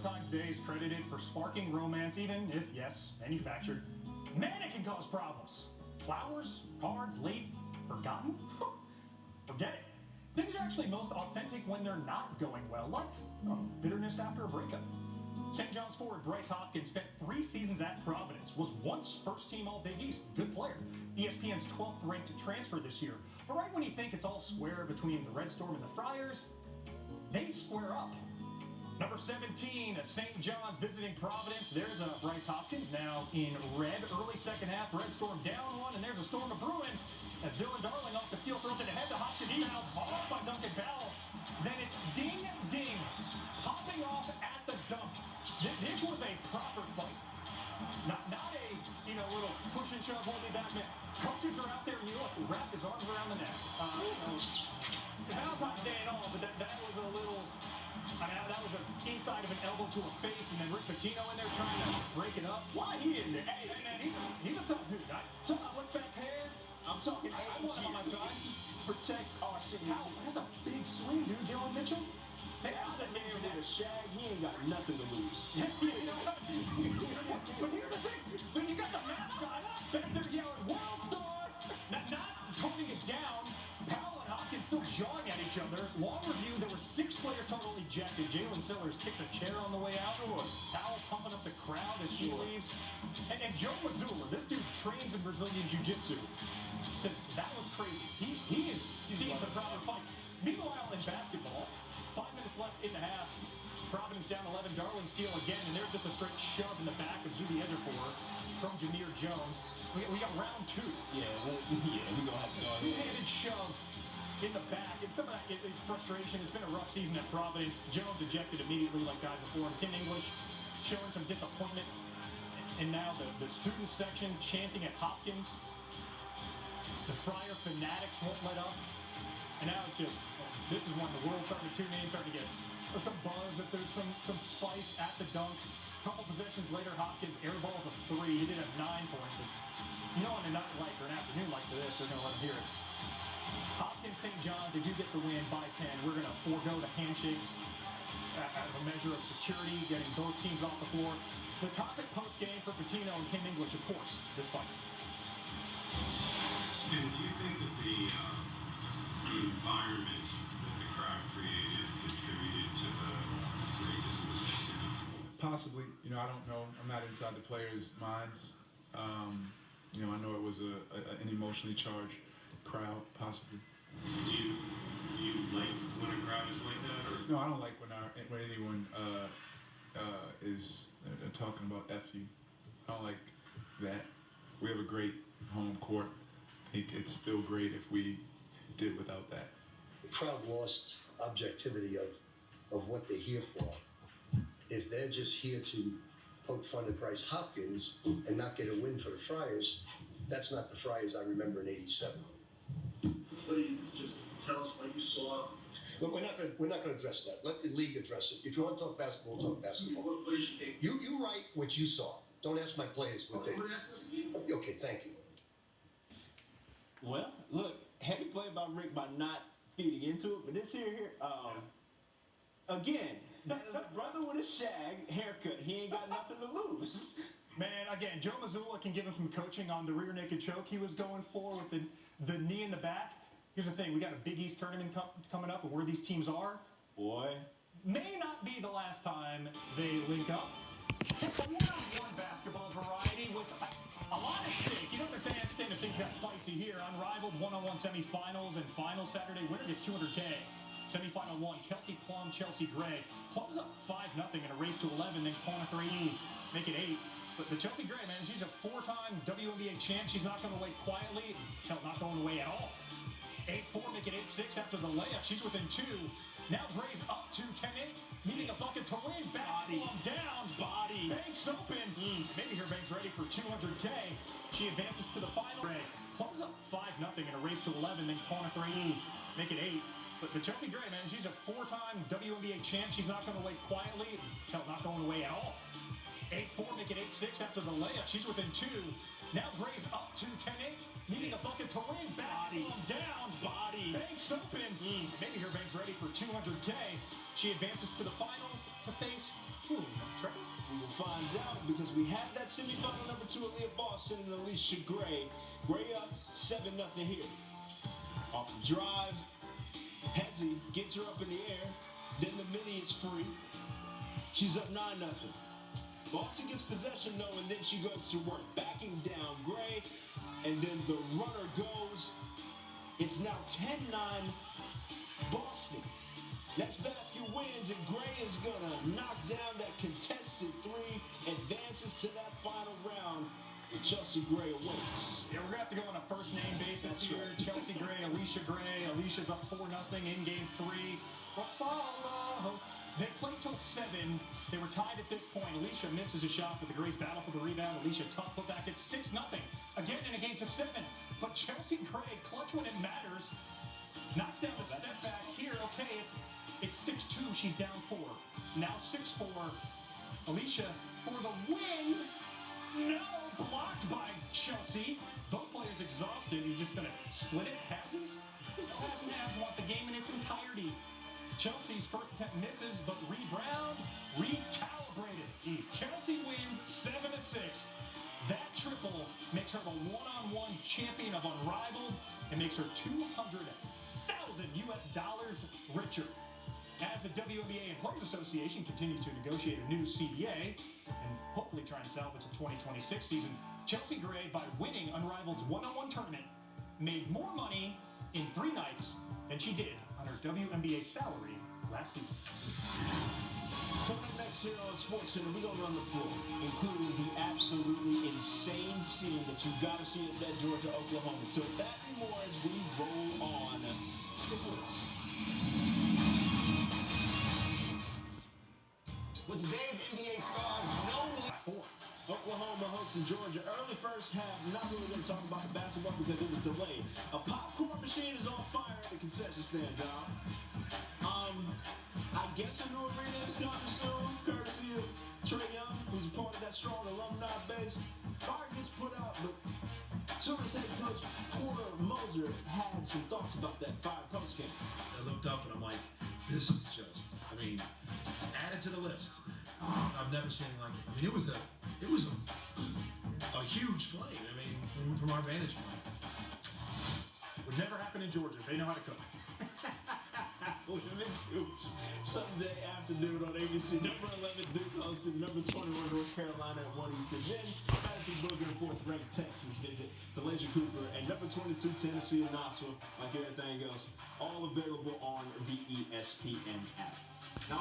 Valentine's Day is credited for sparking romance, even if, yes, manufactured. Man, it can cause problems. Flowers, cards, late, forgotten? Forget it. Things are actually most authentic when they're not going well, like bitterness after a breakup. St. John's forward Bryce Hopkins spent 3 seasons at Providence, was once first-team All-Big East, good player. ESPN's 12th-ranked transfer this year. But right when you think it's all square between the Red Storm and the Friars, they square up. Number 17, St. John's visiting Providence. There's Bryce Hopkins now in red. Early second half, Red Storm down 1, and there's a storm of brewing as Dylan Darling off the steal throws it ahead to Hopkins. Now followed by Duncan Powell. Then it's ding, ding, popping off at the dunk. This was a proper fight. Not a, little push and shove, hold me back, man. Coaches are out there, and wrapped his arms around the neck. Valentine's Day and all, but that was a little... that was an inside of an elbow to a face, and then Rick Pitino in there trying to break it up. Why he in there? Hey, man, he's a tough dude. Tough slick back hair. I'm talking I want him on my side. Protect our city. That's a big swing, dude. Dylan Mitchell. Hey, I said there with a shag, he ain't got nothing to lose. But here's the thing. When you got the mascot back there yelling, World Star, not toning it down, Powell and Hopkins still jawing at each other. Long review, there were 6 players total ejected. Jalen Sellers kicked a chair on the way out. Sure. Powell pumping up the crowd as he leaves. And Joe Mazzulla, this dude trains in Brazilian Jiu-Jitsu, says that was crazy. He's seeing some proper fight. Meanwhile, in basketball, 5 minutes left in the half. Providence down 11. Darling steal again, and there's just a straight shove in the back of Zuby Ejiofor from Jameer Jones. We got round 2. Yeah, we're gonna have to go. Two-handed shove in the back, and some of that frustration. It's been a rough season at Providence. Jones ejected immediately, like guys before him. Tim English showing some disappointment, and now the student section chanting at Hopkins. The Friar fanatics won't let up. And now it's just, this is when the world's starting to tune in, starting to get some buzz, if there's some spice at the dunk. A couple possessions later, Hopkins airballs a 3. He did have 9 points, but on a night like, or an afternoon like this, they're going to let him hear it. Hopkins, St. John's, they do get the win by 10. We're going to forego the handshakes out of a measure of security, getting both teams off the floor. The topic post-game for Pitino and Kim English, of course, this fight. And do you think that the environment that the crowd created contributed to the free Possibly. I don't know. I'm not inside the players' minds. I know it was an emotionally charged crowd, possibly. Do you like when a crowd is like that? Or? No, I don't like when anyone is talking about F you. I don't like that. We have a great home court. I think it's still great if we did without that. The crowd lost objectivity of what they're here for. If they're just here to poke fun at Bryce Hopkins and not get a win for the Friars, that's not the Friars I remember in '87. What do you just tell us what you saw? Look, we're not gonna address that. Let the league address it. If you want to talk basketball, talk basketball. What did you think? You write what you saw. Don't ask my players what they. Okay, thank you. Well, look, heavy play by Rick by not feeding into it, but this here, again, that is a brother with a shag haircut. He ain't got nothing to lose. Man, again, Joe Mazzulla can give him some coaching on the rear naked choke he was going for with the knee in the back. Here's the thing, we got a Big East tournament coming up, and where these teams are, boy, may not be the last time they link up. It's a one-on-one basketball variety with a lot at stake. The fans saying that things got spicy here. Unrivaled one-on-one semifinals and final Saturday. Winner gets $200K. Semifinal 1, Kelsey Plum, Chelsea Gray. Plum's up 5-0 in a race to 11, then Kona 3, make it 8. But the Chelsea Gray, man, she's a 4-time WNBA champ. She's not going away quietly. Hell, not going away at all. 8-4, make it 8-6 after the layup. She's within 2. Now Gray's up to 10-8, needing a bucket to win. Body down, body. Banks open. Maybe her Banks ready for $200K. She advances to the final. Gray Plum's up 5-0 in a race to 11, then Kona 3, make it 8. But the Chelsea Gray, man, she's a 4-time WNBA champ. She's not going away quietly. Hell, not going away at all. 8-4, make it 8-6 after the layup. She's within 2. Now Gray's up to 10-8, needing a bucket to win. Basketball down. Body. Banks open. Maybe her Banks ready for 200K. She advances to the finals to face who? Trevor? We will find out because we have that semifinal number 2, Aaliyah Boston and Alicia Gray. Gray up 7-0 here. Off the drive, Hezzy gets her up in the air. Then the mini is free. She's up 9-0. Boston gets possession though, and then she goes to work, backing down Gray, and then the runner goes. It's now 10-9 Boston. Next basket wins, and Gray is gonna knock down that contested 3, advances to that final round. And Chelsea Gray awaits. Yeah, we're gonna have to go on a first name basis That's here. right. Chelsea Gray, Alicia Gray. Alicia's up 4-0 in game 3. Buffalo. They play till 7. They were tied at this point. Alicia misses a shot, but the Grays battle for the rebound. Alicia tough put back at 6-0. Again in a game to 7. But Chelsea Gray, clutch when it matters. Knocks down the step back here. Okay, it's 6-2. She's down 4. Now 6-4. Alicia for the win. No, blocked by Chelsea. Both players exhausted. You're just gonna split it. Halvesies? Mavs want the game in its entirety. Chelsea's first attempt misses, but Brown recalibrated. Chelsea wins 7-6. That triple makes her the one-on-one champion of Unrivaled and makes her $200,000 richer. As the WNBA and Players Association continue to negotiate a new CBA and hopefully try and salvage the 2026 season, Chelsea Gray, by winning Unrivaled's one-on-one tournament, made more money in 3 nights than she did on her WNBA salary last season. Coming up next here on SportsCenter, we're going to run the floor, including the absolutely insane scene that you've got to see at that Georgia, Oklahoma. So that and more as we roll on. Stick with us. With today's NBA stars, no Oklahoma hosting Georgia. Early first half, not really going to talk about the basketball because it was delayed. A popcorn machine is on fire at the concession stand, John. I guess a new arena is coming soon, courtesy of Trae Young, who's a part of that strong alumni base. Fire gets put out, but soon as head coach Porter Moser had some thoughts about that fire post game. I looked up and I'm like, this is just, add it to the list. I've never seen like it. It was a huge flame. From our vantage point. Would never happen in Georgia. They know how to cook. Women's Hoops, Sunday afternoon on ABC. Number 11, Duke hosted number 21, North Carolina at 1 Eastern. Then, Madison Booker and 4th ranked Texas visit the Leisure Cooper, and number 22, Tennessee and Knoxville, like everything else, all available on the ESPN app. Now,